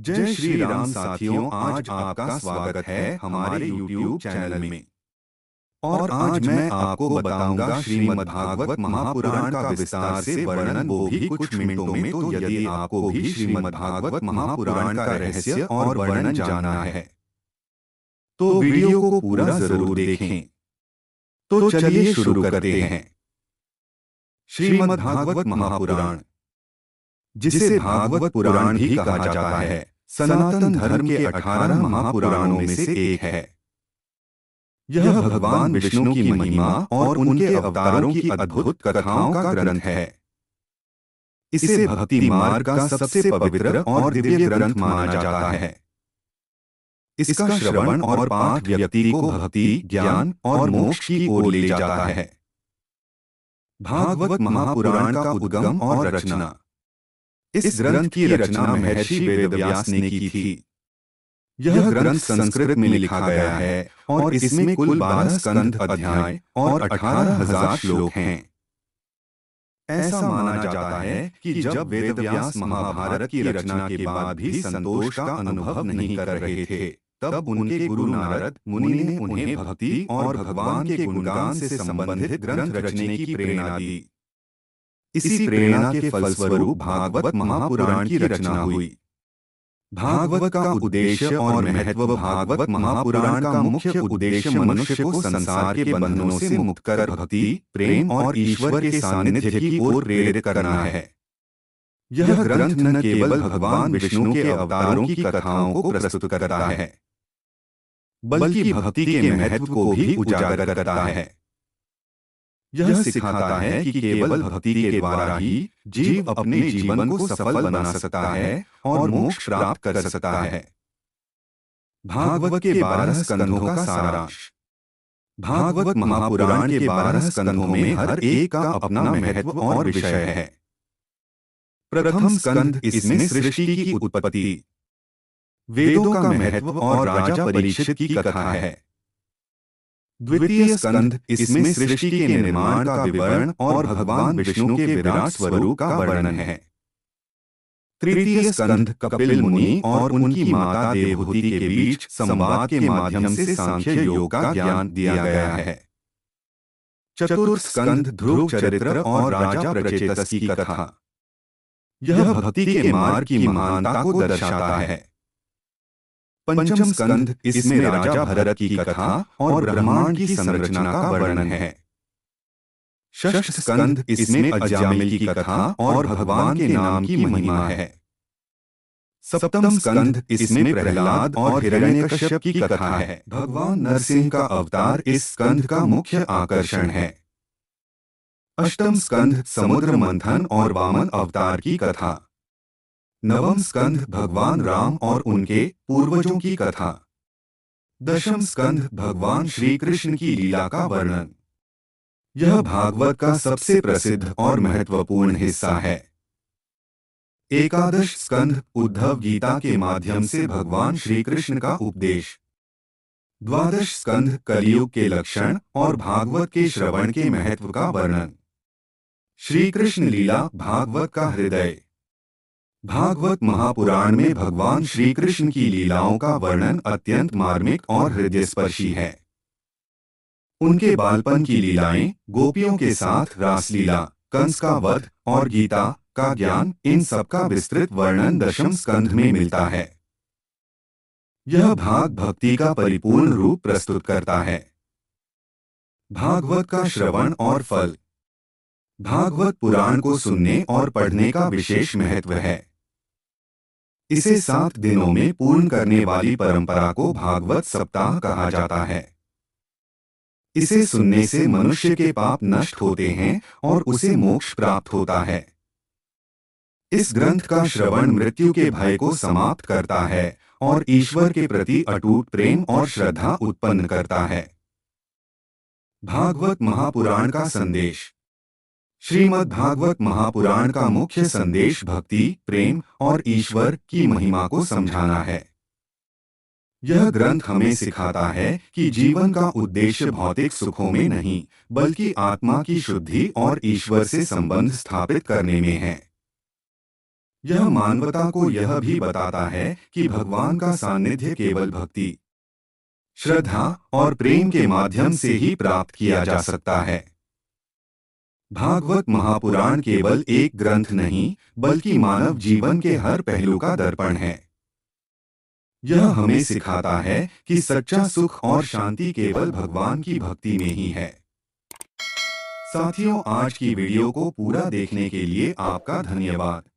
जय श्री राम साथियों, आज आपका स्वागत है हमारे YouTube चैनल में। और आज मैं आपको बताऊंगा श्रीमद् भागवत महापुराण का विस्तार से वर्णन, वो भी कुछ मिनटों में। तो यदि आपको भी श्रीमद् भागवत महापुराण का रहस्य और वर्णन जानना है तो वीडियो को पूरा जरूर देखें। तो चलिए शुरू करते हैं। श्रीमद् भागवत महापुराण, जिसे भागवत पुराण भी कहा जाता है, सनातन धर्म के 18 महापुराणों में से एक है। यह भगवान विष्णु की महिमा और उनके अवतारों की अद्भुत कथाओं का ग्रंथ है। इसे भक्ति मार्ग का सबसे पवित्र और दिव्य ग्रंथ माना जाता है। इसका श्रवण और पाठ व्यक्ति को भक्ति, ज्ञान और मोक्ष की ओर ले जाता है। भागवत महापुराण का उद्गम और रचना। इस ग्रंथ की रचना महर्षि वेदव्यास ने की थी। यह ग्रंथ संस्कृत में लिखा गया है और इसमें कुल 12 स्कंध, अध्याय और 18,000 श्लोक हैं। ऐसा माना जाता है कि जब वेदव्यास महाभारत की रचना के बाद भी संतोष का अनुभव नहीं कर रहे थे, तब उनके गुरु नारद मुनि ने उन्हें भक्ति और भगवान के गुणगान से संबंधित ग्रंथ रचने की प्रेरणा दी। इसी प्रेरणा के फलस्वरूप भागवत महापुराण की रचना हुई। भागवत का उद्देश्य और महत्व। भागवत महापुराण का मुख्य उद्देश्य मनुष्य को संसार के बंधनों से मुक्त कर भक्ति, प्रेम और ईश्वर के सानिध्य की ओर प्रेरित करना है। यह ग्रंथ न केवल भगवान विष्णु के अवतारों की कथाओं को प्रस्तुत करता है, बल्कि भक्ति के महत्व को भी उजागर करता है। यह सिखाता है कि केवल भक्ति के द्वारा ही जीव अपने जीवन को सफल बना सकता है और मोक्ष प्राप्त कर सकता है। भागवत के 12 स्कंधों का सारांश। भागवत महापुराण के 12 स्कंधों में हर एक का अपना महत्व और विषय है। प्रथम स्कंध, इसमें सृष्टि की उत्पत्ति, वेदों का महत्व और राजा परीक्षित की कथा है। द्वितीय स्कंध, इसमें सृष्टि के निर्माण का विवरण और भगवान विष्णु के विराट स्वरूप का वर्णन है। तृतीय स्कंध, कपिल मुनि और उनकी माता देवहूति के बीच संवाद के माध्यम से सांख्य योग का ज्ञान दिया गया है। चतुर्थ स्कंध, ध्रुव चरित्र और राजा प्रचेतस की कथा। यह भक्ति के मार्ग की महानता को दर्शाता है। पंचम स्कंध, इसमें राजा भरत की कथा और ब्रह्मांड की संरचना का वर्णन है। षष्ठ स्कंध, इसमें अजामिल की कथा और भगवान के नाम की महिमा है। सप्तम स्कंध, इसमें प्रहलाद और हिरण्यकश्यप की कथा है। भगवान नरसिंह का अवतार इस स्कंध का मुख्य आकर्षण है। अष्टम स्कंध, समुद्र मंथन और वामन अवतार की कथा। नवम स्कंध, भगवान राम और उनके पूर्वजों की कथा। दशम स्कंध, भगवान श्री कृष्ण की लीला का वर्णन। यह भागवत का सबसे प्रसिद्ध और महत्वपूर्ण हिस्सा है। एकादश स्कंध, उद्धव गीता के माध्यम से भगवान श्री कृष्ण का उपदेश। द्वादश स्कंध, कलियुग के लक्षण और भागवत के श्रवण के महत्व का वर्णन। श्री कृष्ण लीला, भागवत का हृदय। भागवत महापुराण में भगवान श्री कृष्ण की लीलाओं का वर्णन अत्यंत मार्मिक और हृदयस्पर्शी है। उनके बालपन की लीलाएं, गोपियों के साथ रासलीला, कंस का वध और गीता का ज्ञान, इन सब का विस्तृत वर्णन दशम स्कंध में मिलता है। यह भाग भक्ति का परिपूर्ण रूप प्रस्तुत करता है। भागवत का श्रवण और फल। भागवत पुराण को सुनने और पढ़ने का विशेष महत्व है। इसे 7 दिनों में पूर्ण करने वाली परंपरा को भागवत सप्ताह कहा जाता है। इसे सुनने से मनुष्य के पाप नष्ट होते हैं और उसे मोक्ष प्राप्त होता है। इस ग्रंथ का श्रवण मृत्यु के भय को समाप्त करता है और ईश्वर के प्रति अटूट प्रेम और श्रद्धा उत्पन्न करता है। भागवत महापुराण का संदेश। श्रीमद् भागवत महापुराण का मुख्य संदेश भक्ति, प्रेम और ईश्वर की महिमा को समझाना है। यह ग्रंथ हमें सिखाता है कि जीवन का उद्देश्य भौतिक सुखों में नहीं, बल्कि आत्मा की शुद्धि और ईश्वर से संबंध स्थापित करने में है। यह मानवता को यह भी बताता है कि भगवान का सानिध्य केवल भक्ति, श्रद्धा और प्रेम के माध्यम से ही प्राप्त किया जा सकता है। भागवत महापुराण केवल एक ग्रंथ नहीं, बल्कि मानव जीवन के हर पहलू का दर्पण है। यह हमें सिखाता है कि सच्चा सुख और शांति केवल भगवान की भक्ति में ही है। साथियों, आज की वीडियो को पूरा देखने के लिए आपका धन्यवाद।